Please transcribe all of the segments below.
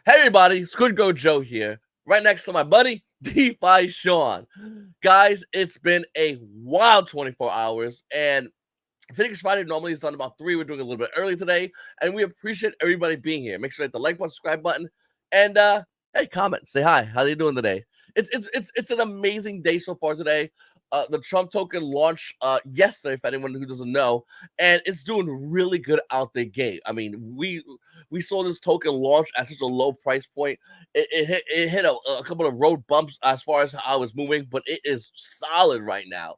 Hey everybody, Squid Go Joe here, right next to my buddy DeFi Sean. Guys, it's been a wild 24 hours, and Phoenix Friday normally is done about 3. We're doing a little bit early today, and we appreciate everybody being here. Make sure to hit the like button, subscribe button, and hey, comment, say hi. How you doing today? It's an amazing day so far today. The Trump token launched yesterday, for anyone who doesn't know, and it's doing really good out the gate. I mean, we saw this token launch at such a low price point. It hit a couple of road bumps as far as how it's moving, but it is solid right now,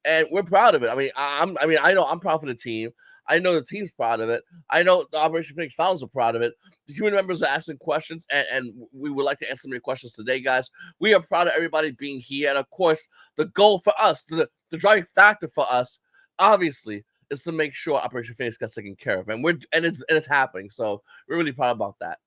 and we're proud of it. I know I'm proud for the team. I know the team's proud of it. I know the Operation Phoenix founders are proud of it. The human members are asking questions, and we would like to answer some of your questions today, guys. We are proud of everybody being here, and of course, the goal for us, the driving factor for us, obviously, is to make sure Operation Phoenix gets taken care of, and it's happening. So we're really proud about that.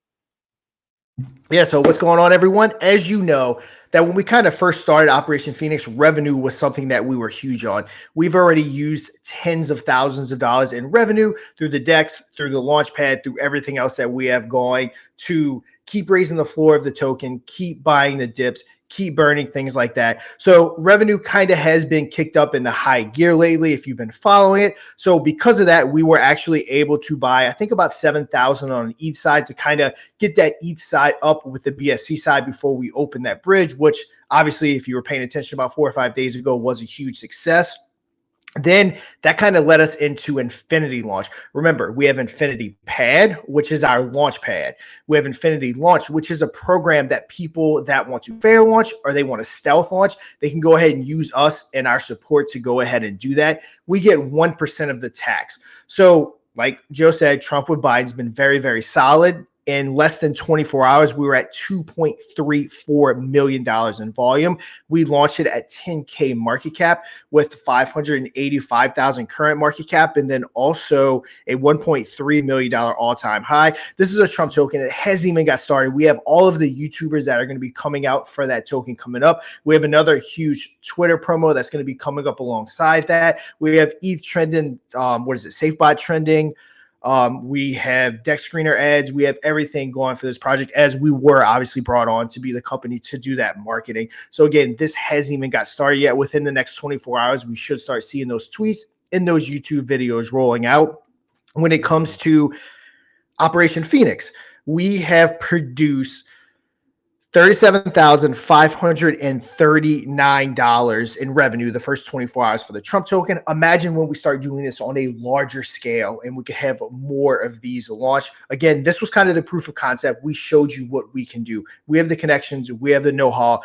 Yeah, so what's going on, everyone? As you know, that when we kind of first started Operation Phoenix, revenue was something that we were huge on. We've already used tens of thousands of dollars in revenue through the DEX, through the Launchpad, through everything else that we have going to keep raising the floor of the token, keep buying the dips, keep burning, things like that. So revenue kind of has been kicked up in the high gear lately if you've been following it. So because of that, we were actually able to buy, I think, about 7,000 on each side to kind of get that each side up with the BSC side before we open that bridge, which obviously, if you were paying attention about 4 or 5 days ago, was a huge success. Then that kind of led us into Infinity Launch. Remember, we have Infinity Pad, which is our launch pad. We have Infinity Launch, which is a program that people that want to fair launch or they want to stealth launch, they can go ahead and use us and our support to go ahead and do that. We get 1% of the tax. So like Joe said, Trump with Biden's been very, very solid. In less than 24 hours, we were at $2.34 million in volume. We launched it at 10K market cap with 585,000 current market cap, and then also a $1.3 million all-time high. This is a Trump token. It hasn't even got started. We have all of the YouTubers that are going to be coming out for that token coming up. We have another huge Twitter promo that's going to be coming up alongside that. We have ETH trending, SafeBot trending. We have Dex Screener ads. We have everything going for this project, as we were obviously brought on to be the company to do that marketing. So again, this hasn't even got started yet. Within the next 24 hours, we should start seeing those tweets and those YouTube videos rolling out. When it comes to Operation Phoenix, we have produced $37,539 in revenue the first 24 hours for the Trump token. Imagine when we start doing this on a larger scale and we could have more of these launch. Again, this was kind of the proof of concept. We showed you what we can do. We have the connections. We have the know-how.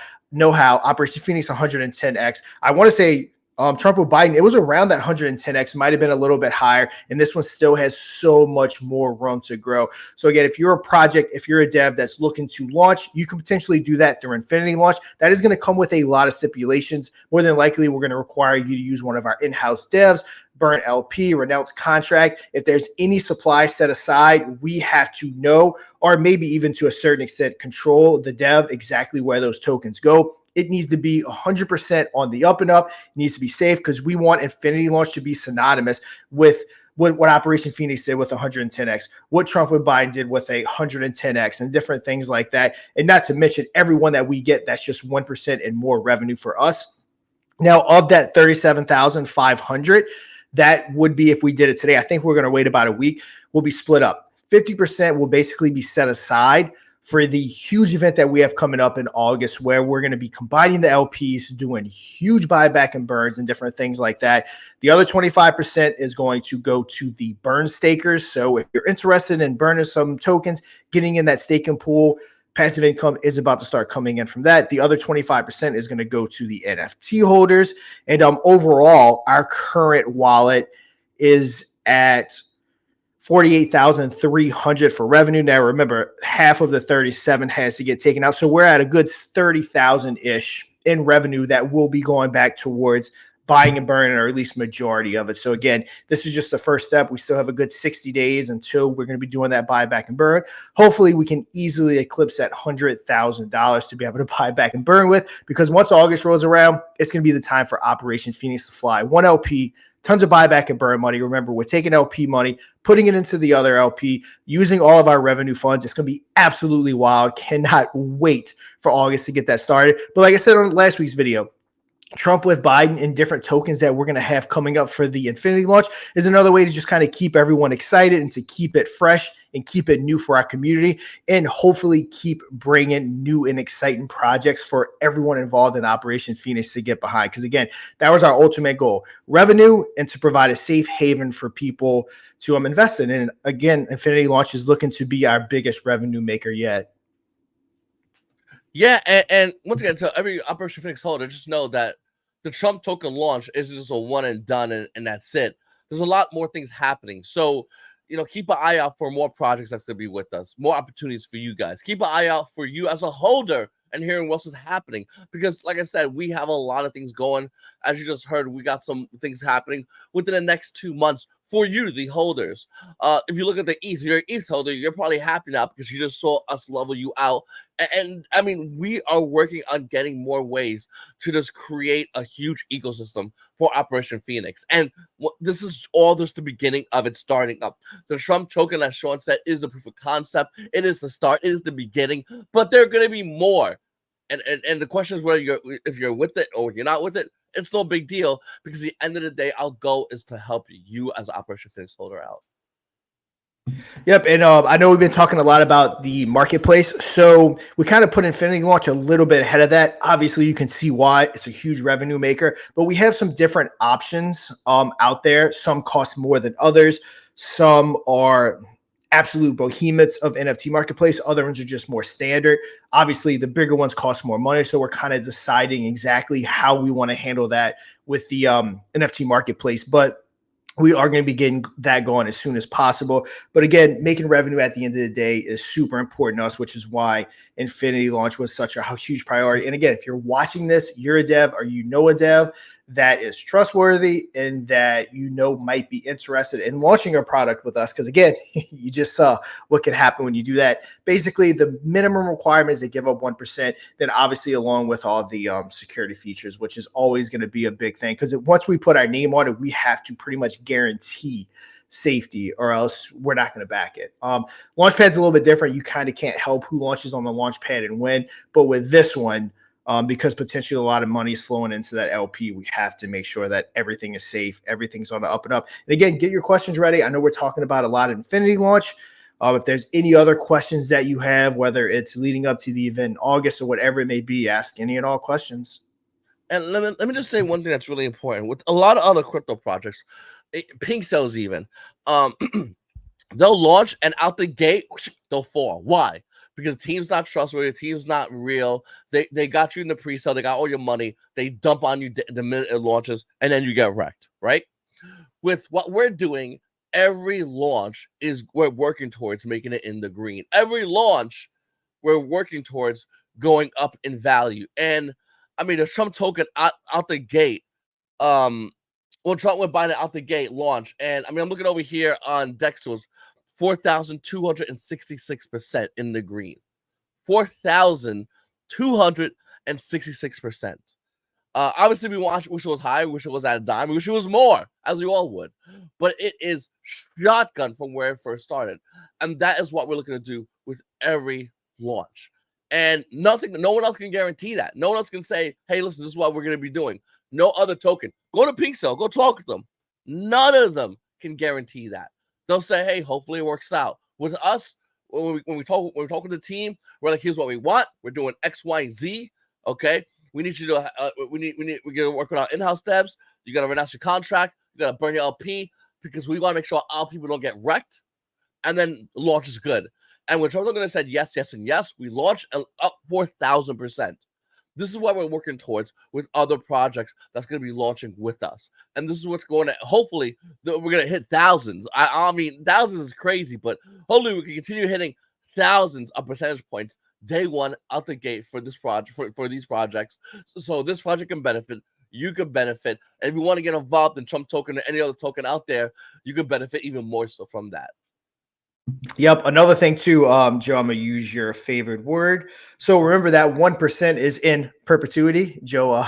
Operation Phoenix 110X. I want to say Trump with Biden, it was around that 110X, might have been a little bit higher. And this one still has so much more room to grow. So again, if you're a project, if you're a dev that's looking to launch, you can potentially do that through Infinity Launch. That is going to come with a lot of stipulations. More than likely, we're going to require you to use one of our in-house devs, burn LP, renounce contract. If there's any supply set aside, we have to know, or maybe even to a certain extent, control the dev exactly where those tokens go. It needs to be 100% on the up and up. It needs to be safe because we want Infinity Launch to be synonymous with what Operation Phoenix did with 110X, what Trump and Biden did with 110X, and different things like that. And not to mention everyone that we get, that's just 1% and more revenue for us. Now, of that 37,500, that would be if we did it today. I think we're going to wait about a week. We'll be split up. 50% will basically be set aside for the huge event that we have coming up in August, where we're going to be combining the LPs, doing huge buyback and burns and different things like that. The other 25% is going to go to the burn stakers. So if you're interested in burning some tokens, getting in that staking pool, passive income is about to start coming in from that. The other 25% is going to go to the NFT holders. And overall, our current wallet is at 48,300 for revenue. Now, remember, half of the 37 has to get taken out. So we're at a good 30,000-ish in revenue that will be going back towards buying and burning, or at least majority of it. So again, this is just the first step. We still have a good 60 days until we're going to be doing that buyback and burn. Hopefully we can easily eclipse that $100,000 to be able to buy back and burn with, because once August rolls around, it's going to be the time for Operation Phoenix to fly. One LP, tons of buyback and burn money. Remember, we're taking LP money, putting it into the other LP, using all of our revenue funds. It's going to be absolutely wild. Cannot wait for August to get that started. But like I said on last week's video, Trump with Biden and different tokens that we're going to have coming up for the Infinity launch is another way to just kind of keep everyone excited and to keep it fresh and keep it new for our community, and hopefully keep bringing new and exciting projects for everyone involved in Operation Phoenix to get behind. Because again, that was our ultimate goal: revenue, and to provide a safe haven for people to invest in. And again, Infinity launch is looking to be our biggest revenue maker yet. Yeah, and once again, to every Operation Phoenix holder, just know that the Trump token launch isn't just a one and done and that's it. There's a lot more things happening. So, keep an eye out for more projects that's going to be with us, more opportunities for you guys. Keep an eye out for you as a holder and hearing what else is happening. Because, like I said, we have a lot of things going. As you just heard, we got some things happening within the next 2 months for you, the holders. If you look at the ETH, you're an ETH holder, you're probably happy now because you just saw us level you out. And I mean, we are working on getting more ways to just create a huge ecosystem for Operation Phoenix. And this is all just the beginning of it starting up. The Trump token, as Sean said, is the proof of concept. It is the start. It is the beginning. But there are going to be more. And the question is whether if you're with it or you're not with it. It's no big deal, because at the end of the day, our goal is to help you as an Operation Phoenix holder out. Yep, and I know we've been talking a lot about the marketplace, so we kind of put Infinity Launch a little bit ahead of that. Obviously, you can see why it's a huge revenue maker, but we have some different options out there. Some cost more than others. Some are absolute behemoths of NFT marketplace. Other ones are just more standard. Obviously, the bigger ones cost more money, so we're kind of deciding exactly how we want to handle that with the NFT marketplace. But we are going to be getting that going as soon as possible. But again, making revenue at the end of the day is super important to us, which is why Infinity launch was such a huge priority. And again, if you're watching this, you're a dev or you know a dev that is trustworthy and that might be interested in launching a product with us. Because again, you just saw what can happen when you do that. Basically, the minimum requirement is to give up 1%. Then obviously, along with all the security features, which is always going to be a big thing. Because once we put our name on it, we have to pretty much guarantee safety, or else we're not going to back it. Launchpad's a little bit different. You kind of can't help who launches on the Launchpad and when. But with this one, because potentially a lot of money is flowing into that LP, we have to make sure that everything is safe, everything's on the up and up. And again, get your questions ready. I know we're talking about a lot of Infinity launch. If there's any other questions that you have, whether it's leading up to the event in August or whatever it may be, ask any and all questions. And let me just say one thing that's really important. With a lot of other crypto projects, Pink Cells even, they'll launch and out the gate, they'll fall. Why? Because the team's not trustworthy, the team's not real. They got you in the pre-sale, they got all your money, they dump on you the minute it launches, and then you get wrecked, right? With what we're doing, every launch we're working towards making it in the green. Every launch, we're working towards going up in value. And I mean, the Trump token out the gate, Trump went buying it out the gate launch. And I mean, I'm looking over here on Dexter's 4,266% in the green. 4,266%. Obviously, we wish it was higher, wish it was at a dime, we wish it was more, as we all would. But it is shotgun from where it first started. And that is what we're looking to do with every launch. And no one else can guarantee that. No one else can say, hey, listen, this is what we're going to be doing. No other token. Go to Pink Cell, go talk with them. None of them can guarantee that. They'll say, hey, hopefully it works out. With us, when we talk with the team, we're like, here's what we want. We're doing X, Y, Z. Okay. We need you to we got to work with our in-house devs. You got to renounce your contract. You got to burn your LP, because we want to make sure our people don't get wrecked. And then the launch is good. And when Trump's going to say yes, yes, and yes, we launch up 4,000%. This is what we're working towards with other projects that's going to be launching with us. And this is what's going to, hopefully, we're going to hit thousands. I mean, thousands is crazy, but hopefully we can continue hitting thousands of percentage points day one out the gate for this project, for these projects. So this project can benefit, you can benefit. And if you want to get involved in Trump token or any other token out there, you can benefit even more so from that. Yep. Another thing too, Joe, I'm gonna use your favorite word. So remember that 1% is in perpetuity. Joe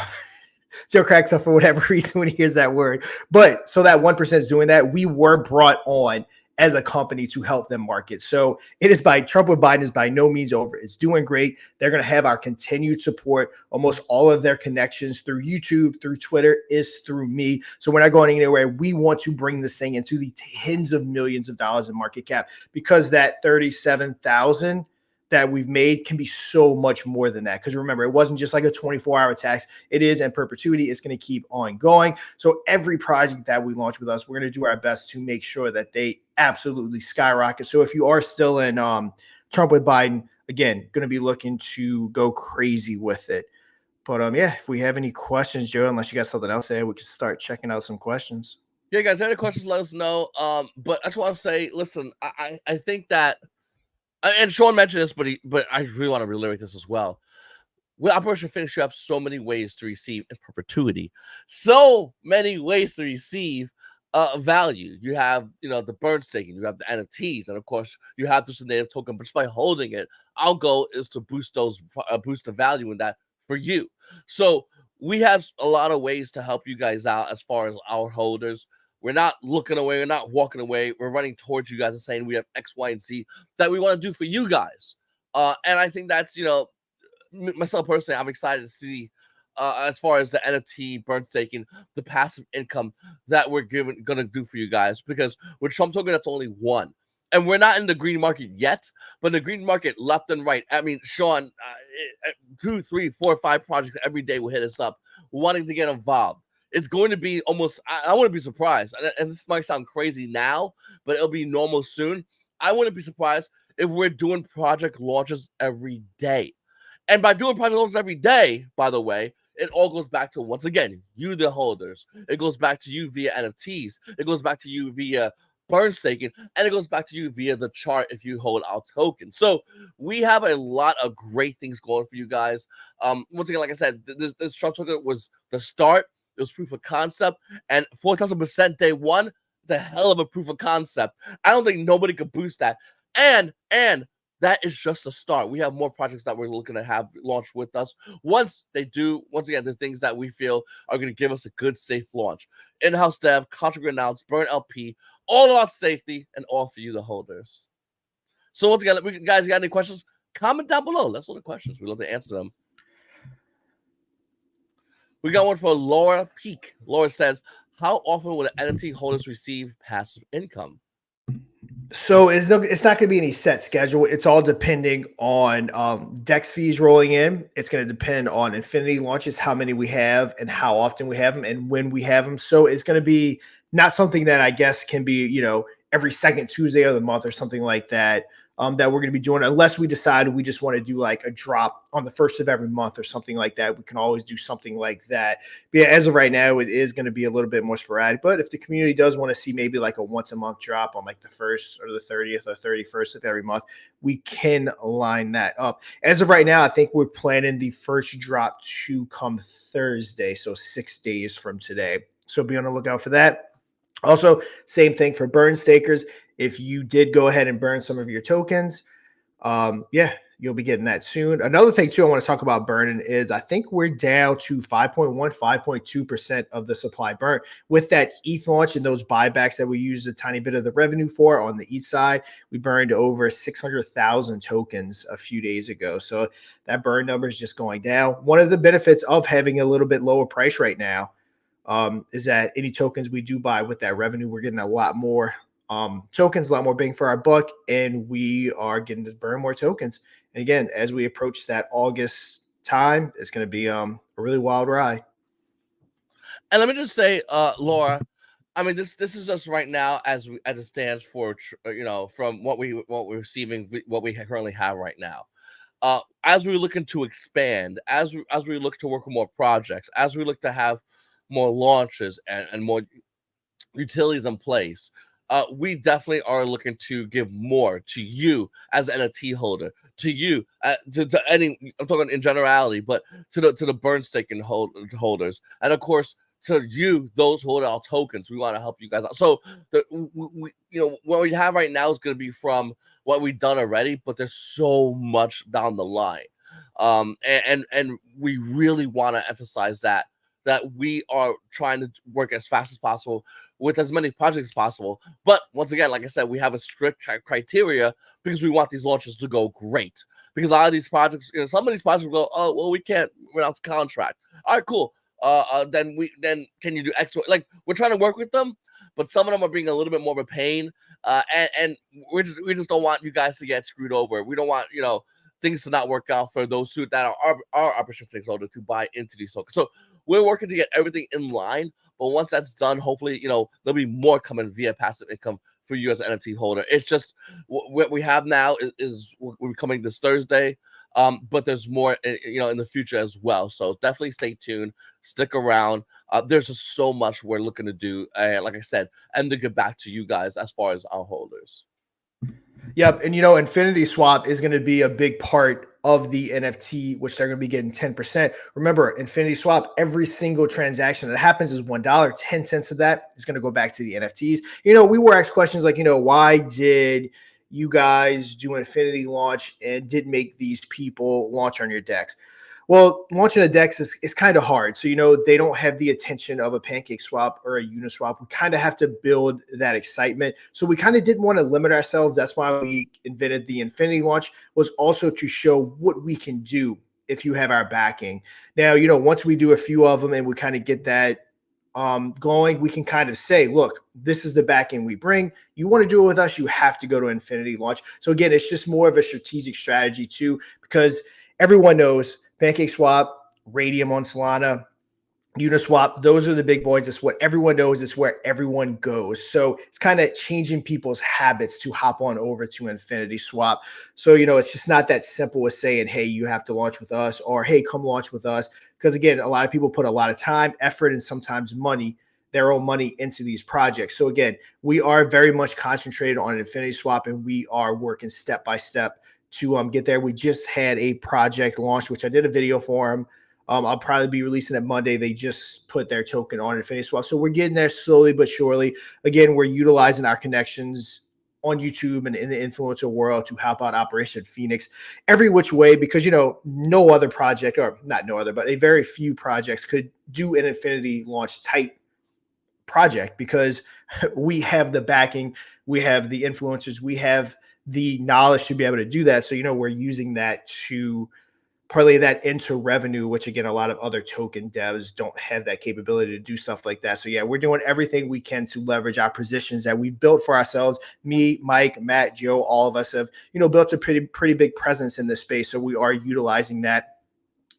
cracks up for whatever reason when he hears that word. But so that 1% is doing that. We were brought on as a company to help them market. So it is by Trump with Biden is by no means over. It's doing great. They're going to have our continued support. Almost all of their connections through YouTube, through Twitter is through me. So we're not going anywhere. We want to bring this thing into the tens of millions of dollars in market cap, because that 37,000 that we've made can be so much more than that. Because remember, it wasn't just like a 24-hour tax. It is in perpetuity. It's going to keep on going. So every project that we launch with us, we're going to do our best to make sure that they absolutely skyrocket. So if you are still in Trump with Biden, again, going to be looking to go crazy with it. But yeah, if we have any questions, Joe, unless you got something else to say, we can start checking out some questions. Yeah, guys, any questions, let us know. But I just want to say, listen, I think that, and Sean mentioned this, but I really want to reiterate this as well. With Operation Phoenix, you have so many ways to receive in perpetuity, so many ways to receive value. You have, the burn staking, you have the NFTs, and of course, you have this native token. But just by holding it, our goal is to boost the value in that for you. So we have a lot of ways to help you guys out as far as our holders. We're not looking away. We're not walking away. We're running towards you guys and saying we have X, Y, and Z that we want to do for you guys. And I think that's, myself personally, I'm excited to see as far as the NFT burn staking, the passive income that we're going to do for you guys. Because with Trump token, that's only one. And we're not in the green market yet, but in the green market left and right. I mean, Sean, 2, 3, 4, 5 projects every day will hit us up wanting to get involved. It's going to be almost, I wouldn't be surprised. And this might sound crazy now, but it'll be normal soon. I wouldn't be surprised if we're doing project launches every day. And by doing project launches every day, by the way, it all goes back to, once again, you, the holders. It goes back to you via NFTs. It goes back to you via burn staking. And it goes back to you via the chart if you hold our token. So we have a lot of great things going for you guys. Once again, like I said, this Trump token was the start. It was proof of concept, and 4,000% day one, the hell of a proof of concept. I don't think nobody could boost that. And that is just the start. We have more projects that we're looking to have launched with us. Once they do, once again, the things that we feel are going to give us a good, safe launch. In-house dev, contract announced, burn LP, all about safety, and all for you, the holders. So once again, guys, got any questions? Comment down below. Let's know the questions. We'd love to answer them. We got one for Laura Peak. Laura says, how often would NFT holders receive passive income? So it's not going to be any set schedule. It's all depending on DEX fees rolling in. It's going to depend on Infinity launches, how many we have and how often we have them and when we have them. So it's going to be not something that I guess can be, every second Tuesday of the month or something like that. That we're going to be doing, unless we decide we just want to do like a drop on the first of every month or something like that. We can always do something like that. But yeah, as of right now, it is going to be a little bit more sporadic. But if the community does want to see maybe like a once a month drop on like the 1st or the 30th or 31st of every month, we can line that up. As of right now, I think we're planning the first drop to come Thursday, so 6 days from today. So be on the lookout for that. Also, same thing for burn stakers. If you did go ahead and burn some of your tokens, yeah, you'll be getting that soon. Another thing, too, I want to talk about burning is I think we're down to 5.1, 5.2% of the supply burnt. With that ETH launch and those buybacks that we used a tiny bit of the revenue for on the ETH side, we burned over 600,000 tokens a few days ago. So that burn number is just going down. One of the benefits of having a little bit lower price right now is that any tokens we do buy with that revenue, we're getting a lot more tokens, a lot more bang for our buck, and we are getting to burn more tokens. And again, as we approach that August time, it's going to be a really wild ride. And let me just say, Laura, I mean, this is just right now as it stands for, from what we're receiving, what we currently have right now. As we looking to expand, as we look to work with more projects, as we look to have more launches and more utilities in place, we definitely are looking to give more to you as an NFT holder, to you, to any, I'm talking in generality, but to the burn staking holders, and of course to you, those who hold our tokens. We want to help you guys out. So what we have right now is going to be from what we've done already, but there's so much down the line, and we really want to emphasize that we are trying to work as fast as possible. with as many projects as possible. But once again, like I said, we have a strict criteria because we want these launches to go great. Because a lot of these projects, some of these projects go, oh well, we can't run out the contract. All right, cool. Then can you do extra? Like, we're trying to work with them, but some of them are being a little bit more of a pain. And we just don't want you guys to get screwed over. We don't want things to not work out for those two that are Operation Phoenix holders to buy into these tokens. So we're working to get everything in line. But once that's done, hopefully there'll be more coming via passive income for you as an NFT holder. It's just what we have now is we're coming this Thursday. But there's more, in the future as well. So definitely stay tuned, stick around. There's just so much we're looking to do, like I said, and to get back to you guys as far as our holders. Yep, and Infinity Swap is going to be a big part of the NFT, which they're going to be getting 10%. Remember, Infinity Swap, every single transaction that happens is $1. 10 cents of that is going to go back to the NFTs. We were asked questions like, why did you guys do an Infinity launch and did make these people launch on your DEX? Well, launching a DEX is kind of hard. So, they don't have the attention of a PancakeSwap or a Uniswap. We kind of have to build that excitement. So we kind of didn't want to limit ourselves. That's why we invented the Infinity launch, was also to show what we can do if you have our backing. Now, once we do a few of them and we kind of get that going, we can kind of say, look, this is the backing we bring. You want to do it with us, you have to go to Infinity launch. So again, it's just more of a strategic strategy too, because everyone knows PancakeSwap, Raydium on Solana, Uniswap, those are the big boys. It's what everyone knows. It's where everyone goes. So it's kind of changing people's habits to hop on over to Infinity Swap. So, it's just not that simple as saying, hey, you have to launch with us, or hey, come launch with us. Because again, a lot of people put a lot of time, effort, and sometimes money, their own money, into these projects. So again, we are very much concentrated on Infinity Swap, and we are working step by step to get there. We just had a project launch, which I did a video for them. I'll probably be releasing it Monday. They just put their token on Infinity Swap. So we're getting there slowly but surely. Again, we're utilizing our connections on YouTube and in the influencer world to help out Operation Phoenix every which way, because, no other project, or not no other, but a very few projects could do an Infinity launch type project, because we have the backing, we have the influencers, we have the knowledge to be able to do that. So, we're using that to parlay that into revenue, which again, a lot of other token devs don't have that capability to do stuff like that. So yeah, we're doing everything we can to leverage our positions that we've built for ourselves. Me, Mike, Matt, Joe, all of us have, built a pretty big presence in this space. So we are utilizing that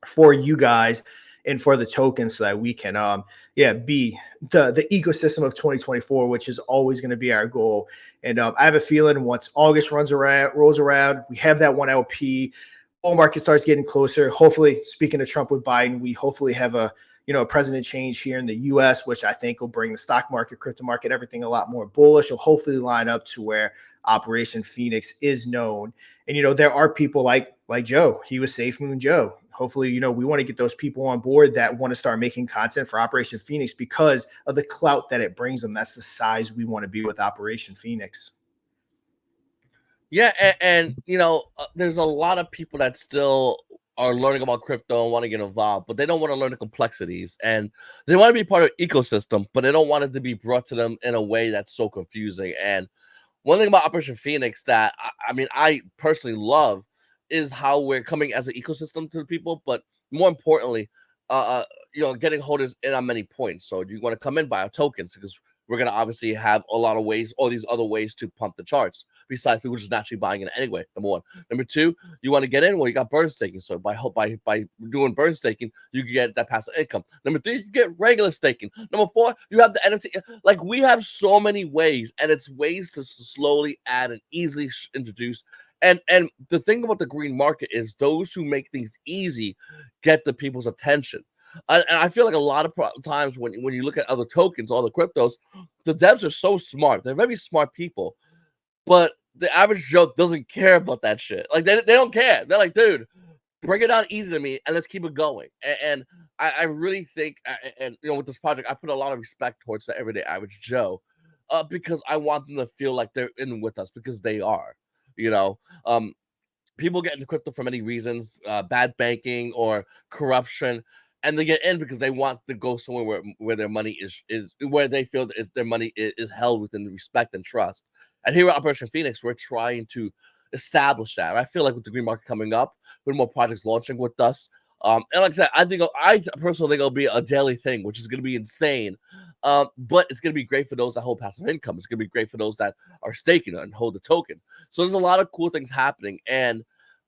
for you guys and for the tokens, so that we can be the ecosystem of 2024, which is always going to be our goal. And I have a feeling once August rolls around, we have that one LP, bull market starts getting closer. Hopefully, speaking of Trump with Biden, we hopefully have a president change here in the US, which I think will bring the stock market, crypto market, everything a lot more bullish. Will hopefully line up to where Operation Phoenix is known. And there are people like Joe. He was Safe Moon Joe. Hopefully, we want to get those people on board that want to start making content for Operation Phoenix because of the clout that it brings them. That's the size we want to be with Operation Phoenix. Yeah, and there's a lot of people that still are learning about crypto and want to get involved, but they don't want to learn the complexities, and they want to be part of the ecosystem, but they don't want it to be brought to them in a way that's so confusing. And one thing about Operation Phoenix that I personally love is how we're coming as an ecosystem to the people, but more importantly, getting holders in on many points. So you want to come in, buy our tokens, because we're going to obviously have a lot of ways, all these other ways to pump the charts, besides people just naturally buying it anyway, number one. Number two, you want to get in, well, you got burn staking. So by doing burn staking, you can get that passive income. Number three, you get regular staking. Number four, you have the NFT. Like, we have so many ways, and it's ways to slowly add and easily introduce. And the thing about the green market is those who make things easy get the people's attention. And I feel like a lot of times when you look at other tokens, all the cryptos, the devs are so smart. They're very smart people. But the average Joe doesn't care about that shit. Like, they don't care. They're like, dude, bring it down easy to me and let's keep it going. And I really think, and with this project, I put a lot of respect towards the everyday average Joe, because I want them to feel like they're in with us, because they are. People get into crypto for many reasons, bad banking or corruption. and they get in because they want to go somewhere where their money is where they feel that their money is held within respect and trust. And here at Operation Phoenix, we're trying to establish that. I feel like with the green market coming up, with more projects launching with us, and like I said, I personally think it'll be a daily thing, which is going to be insane. But it's going to be great for those that hold passive income. It's going to be great for those that are staking and hold the token. So there's a lot of cool things happening, and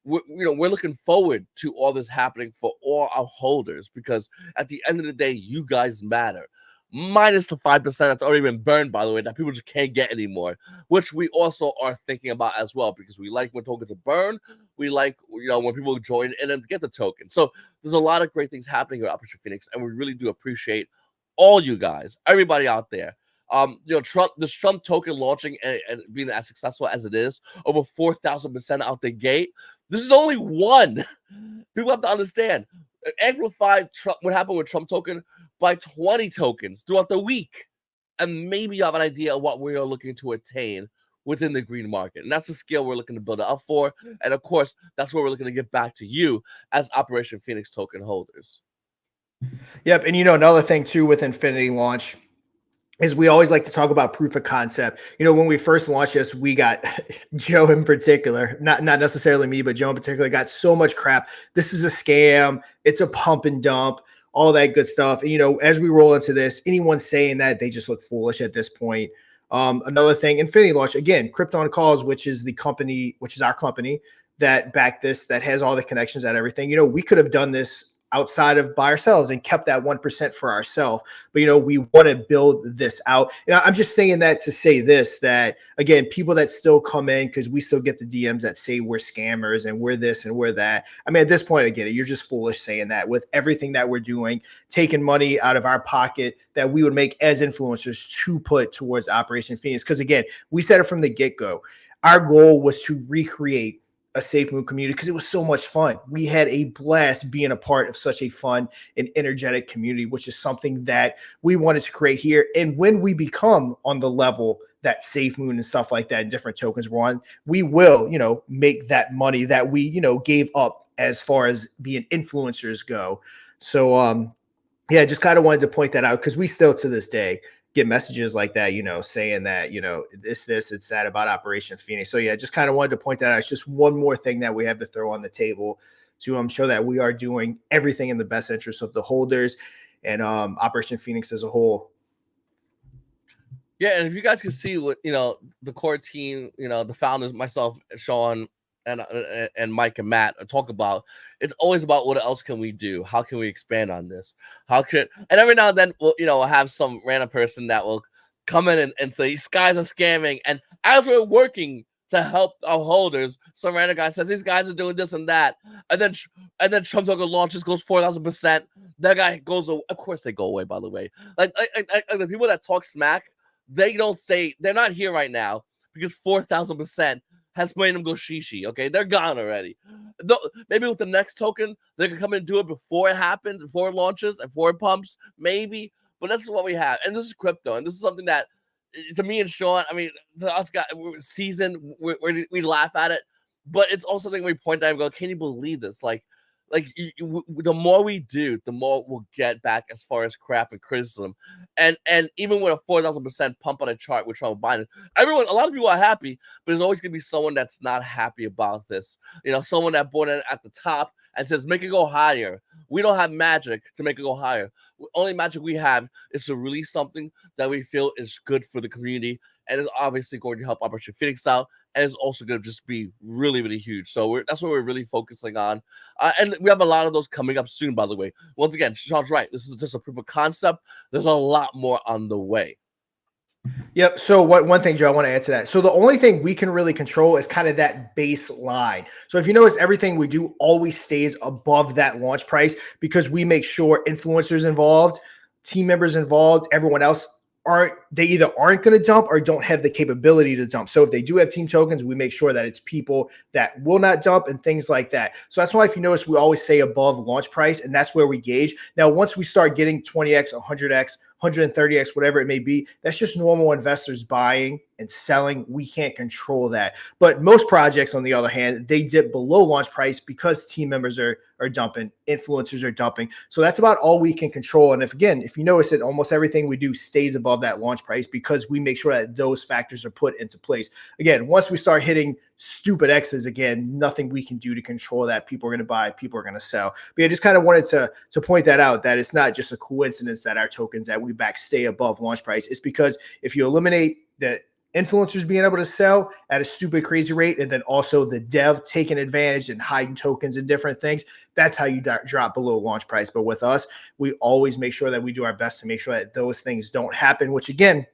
we're looking forward to all this happening for all our holders, because at the end of the day, you guys matter. Minus the 5% that's already been burned, by the way, that people just can't get anymore, which we also are thinking about as well, because we like when tokens are burned. We like, when people join in and get the token. So there's a lot of great things happening here at Operation Phoenix, and we really do appreciate all you guys, everybody out there. The Trump token launching and being as successful as it is, over 4,000% out the gate. This is only one. People have to understand. Amplified what happened with Trump token by 20 tokens throughout the week. And maybe you have an idea of what we are looking to attain within the green market. And that's the scale we're looking to build it up for. And of course, that's what we're looking to get back to you as Operation Phoenix token holders. Yep. And another thing too with Infinity Launch is we always like to talk about proof of concept. When we first launched this, we got Joe in particular, not necessarily me, but Joe in particular, got so much crap. This is a scam. It's a pump and dump, all that good stuff. And, as we roll into this, anyone saying that, they just look foolish at this point. Another thing, Infinity Launch, again, Krypton Calls, which is our company that backed this, that has all the connections and everything. We could have done this outside of by ourselves and kept that 1% for ourselves. But, we want to build this out. I'm just saying that to say this, that again, people that still come in, because we still get the DMs that say we're scammers and we're this and we're that. I mean, at this point, I get it. You're just foolish saying that with everything that we're doing, taking money out of our pocket that we would make as influencers to put towards Operation Phoenix. Because again, we said it from the get-go. Our goal was to recreate a SafeMoon community because it was so much fun. We had a blast being a part of such a fun and energetic community, which is something that we wanted to create here. And when we become on the level that SafeMoon and stuff like that and different tokens were on, we will, make that money that we, gave up as far as being influencers go. So, yeah, just kind of wanted to point that out because we still to this day get messages like that, saying that, it's that about Operation Phoenix. So yeah, just kind of wanted to point that out. It's just one more thing that we have to throw on the table to show that we are doing everything in the best interest of the holders and Operation Phoenix as a whole. Yeah, and if you guys can see what, the core team, the founders, myself, Sean, and Mike and Matt talk about, it's always about what else can we do? How can we expand on this? And every now and then we'll have some random person that will come in and say these guys are scamming, and as we're working to help our holders, some random guy says these guys are doing this and that, and then Trump token launches, goes 4,000%. That guy goes away. Of course they go away, by the way. Like the people that talk smack, they don't say, they're not here right now because 4,000% has made them go shishi. Okay, they're gone already. Maybe with the next token, they can come and do it before it happens, before it launches, and before it pumps, maybe. But this is what we have, and this is crypto, and this is something that, to me and Sean, I mean, to us guys, we're seasoned, we laugh at it, but it's also something we point out and go, can you believe this? The more we do, the more we'll get back as far as crap and criticism. And even with a 4,000% pump on a chart, which I'm buying, a lot of people are happy, but there's always going to be someone that's not happy about this. Someone that bought it at the top and says, make it go higher. We don't have magic to make it go higher. The only magic we have is to release something that we feel is good for the community and is obviously going to help Operation Phoenix out, and it's also going to just be really, really huge. So that's what we're really focusing on. And we have a lot of those coming up soon, by the way. Once again, Sean's right. This is just a proof of concept. There's a lot more on the way. Yep. So one thing, Joe, I want to add to that. So the only thing we can really control is kind of that baseline. So if you notice, everything we do always stays above that launch price because we make sure influencers involved, team members involved, everyone else either aren't going to dump or don't have the capability to dump. So if they do have team tokens, we make sure that it's people that will not dump and things like that. So that's why, if you notice, we always stay above launch price, and that's where we gauge. Now, once we start getting 20x, 100x, 130x, whatever it may be, that's just normal investors buying and selling. We can't control that. But most projects, on the other hand, they dip below launch price because team members are dumping, influencers are dumping. So that's about all we can control. And if you notice it, almost everything we do stays above that launch price because we make sure that those factors are put into place. Again, once we start hitting stupid X's again, nothing we can do to control that. People are going to buy, people are going to sell. But I just kind of wanted to point that out, that it's not just a coincidence that our tokens that we back stay above launch price. It's because if you eliminate the influencers being able to sell at a stupid crazy rate, and then also the dev taking advantage and hiding tokens and different things, that's how you drop below launch price. But with us, we always make sure that we do our best to make sure that those things don't happen, which again,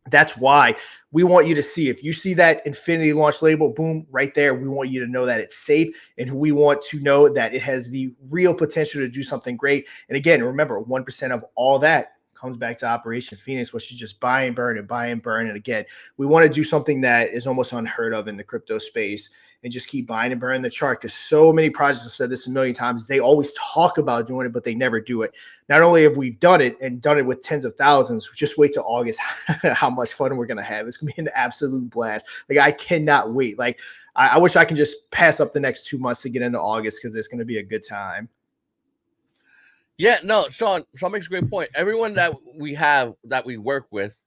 that's why we want you to see, if you see that infinity launch label, boom, right there, we want you to know that it's safe, and we want to know that it has the real potential to do something great. And again, remember, 1% of all that comes back to Operation Phoenix, which is just buy and burn and buy and burn. And again, we want to do something that is almost unheard of in the crypto space and just keep buying and burning the chart, because so many projects have said this a million times. They always talk about doing it, but they never do it. Not only have we done it and done it with tens of thousands, just wait till August how much fun we're going to have. It's going to be an absolute blast. Like, I cannot wait. Like, I wish I can just pass up the next 2 months to get into August, because it's going to be a good time. Yeah, no, Sean makes a great point. Everyone that we work with,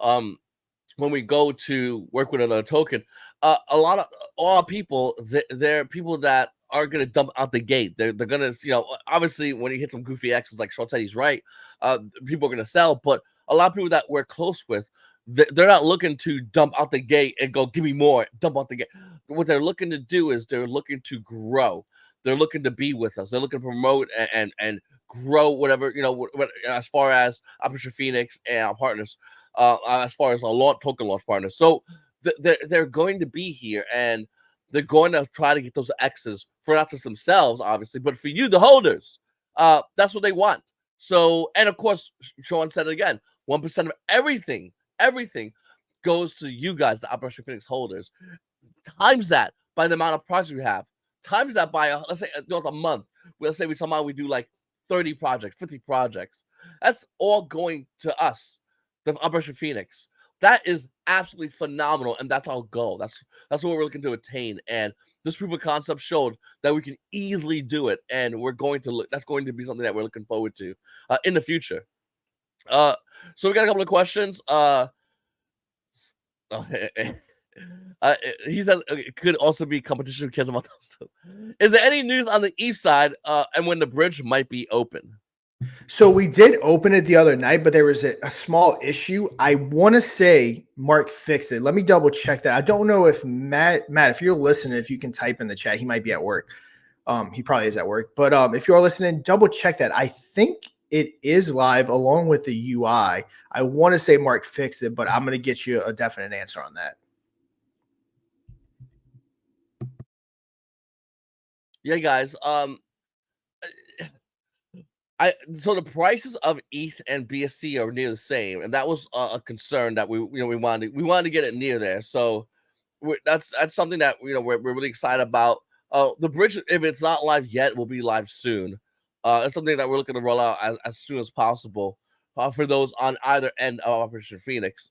when we go to work with another token, a lot of people, they're people that are going to dump out the gate. They're going to, obviously when you hit some goofy X's, like Sean said, he's right. People are going to sell, but a lot of people that we're close with, they're not looking to dump out the gate and go, give me more, dump out the gate. What they're looking to do is they're looking to grow. They're looking to be with us. They're looking to promote and grow whatever, as far as Operation Phoenix and our partners, as far as our token launch partners. So they're going to be here, and they're going to try to get those X's for not just themselves, obviously, but for you, the holders. That's what they want. So, and of course, Sean said it again, 1% of everything goes to you guys, the Operation Phoenix holders. Times that by the amount of projects we have. Times that by, let's say, a month. Let's say we do like 30 projects, 50 projects. That's all going to us, the Operation Phoenix. That is absolutely phenomenal, and that's our goal. That's what we're looking to attain. And this proof of concept showed that we can easily do it, and that's going to be something that we're looking forward to in the future. So we got a couple of questions. He says it could also be competition with kids about those. Is there any news on the east side and when the bridge might be open? So we did open it the other night, but there was a small issue. I want to say Mark fixed it. Let me double check that. I don't know if Matt, if you're listening, if you can type in the chat, he might be at work. He probably is at work. But if you're listening, double check that. I think it is live along with the UI. I want to say Mark fixed it, but I'm going to get you a definite answer on that. Yeah, guys. So the prices of ETH and BSC are near the same, and that was a concern that we wanted to get it near there. So that's something that we're really excited about. The bridge, if it's not live yet, will be live soon. It's something that we're looking to roll out as soon as possible for those on either end of Operation Phoenix.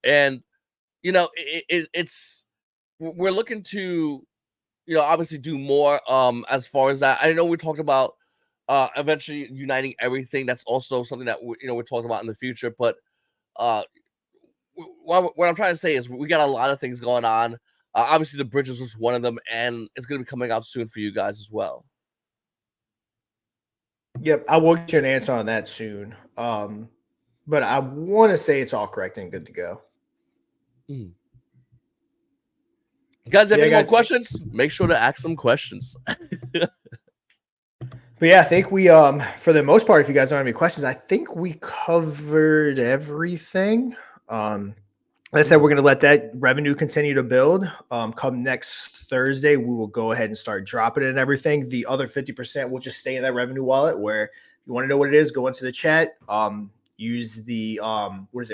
And we're looking to obviously do more as far as that. I know we talked about eventually uniting everything. That's also something that we're talking about in the future. But what I'm trying to say is we got a lot of things going on. Obviously, the bridge is just one of them, and it's going to be coming out soon for you guys as well. Yep, I will get you an answer on that soon. But I want to say it's all correct and good to go. Guys, have any more questions? Make sure to ask some questions. But yeah, I think we for the most part, if you guys don't have any questions, I think we covered everything. Like I said, we're going to let that revenue continue to build. Come next Thursday, we will go ahead and start dropping it and everything. The other 50% will just stay in that revenue wallet, where if you want to know what it is, go into the chat. Use the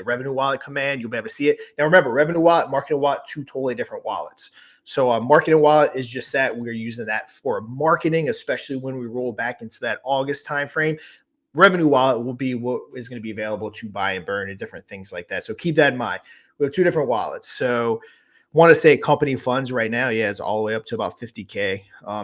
revenue wallet command. You'll be able to see it. Now remember, revenue wallet, marketing wallet, two totally different wallets. So marketing wallet is just that we're using that for marketing, especially when we roll back into that August timeframe. Revenue wallet will be what is going to be available to buy and burn and different things like that. So keep that in mind. We have two different wallets. So want to say company funds right now, yeah, it's all the way up to about 50K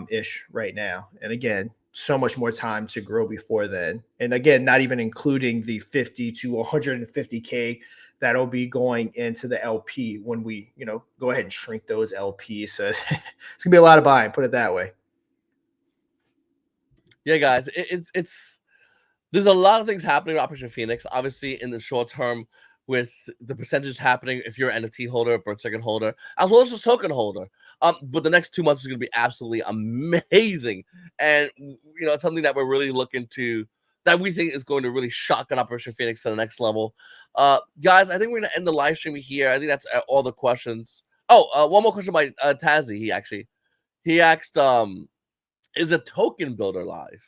ish right now. And again, so much more time to grow before then. And again, not even including the 50 to 150K that'll be going into the LP when we, go ahead and shrink those LPs. So it's gonna be a lot of buying, put it that way. Yeah, guys, it's there's a lot of things happening with Operation Phoenix. Obviously, in the short term, with the percentages happening, if you're an NFT holder, birth ticket holder, as well as just token holder. But the next 2 months is going to be absolutely amazing, and it's something that we're really looking to, that we think is going to really shock an Operation Phoenix to the next level. Guys, I think we're going to end the live stream here. I think that's all the questions. Oh, one more question by Tazzy. He asked, is a token builder live?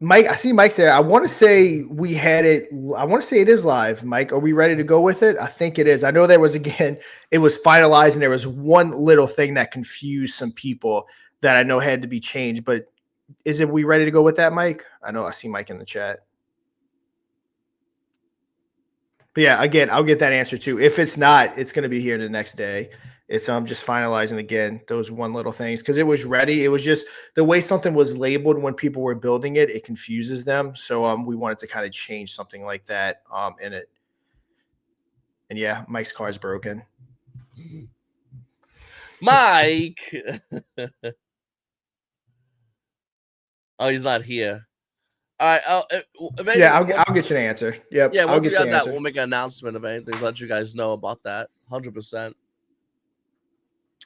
Mike, I see Mike's there. I want to say we had it. I want to say it is live. Mike, are we ready to go with it? I think it is. I know it was finalized and there was one little thing that confused some people that I know had to be changed, but we ready to go with that, Mike? I know I see Mike in the chat. But yeah, again, I'll get that answer too. If it's not, it's going to be here the next day. It's just finalizing again those one little things because it was ready. It was just the way something was labeled when people were building it. It confuses them. So we wanted to kind of change something like that in it. And yeah, Mike's car is broken. Mike. Oh, he's not here. All right. I'll get you an answer. Yep. Yeah, once we have that, we'll make an announcement of anything. Let you guys know about that. 100%.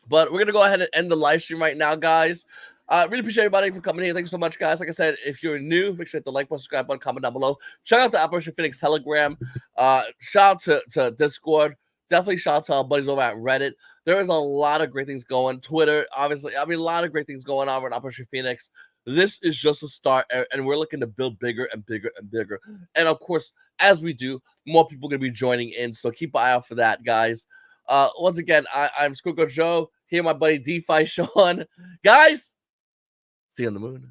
But we're gonna go ahead and end the live stream right now, guys. Really appreciate everybody for coming here. Thanks so much, guys. Like I said, if you're new, make sure to hit the like button, subscribe button, comment down below. Shout out to Operation Phoenix Telegram. Shout out to Discord. Definitely shout out to our buddies over at Reddit. There is a lot of great things going. Twitter, obviously. I mean, a lot of great things going on with Operation Phoenix. This is just a start, and we're looking to build bigger and bigger and bigger. And of course, as we do, more people are going to be joining in. So keep an eye out for that, guys. Once again, I'm Squidgo Joe. Here, my buddy DeFi Sean. Guys, see you on the moon.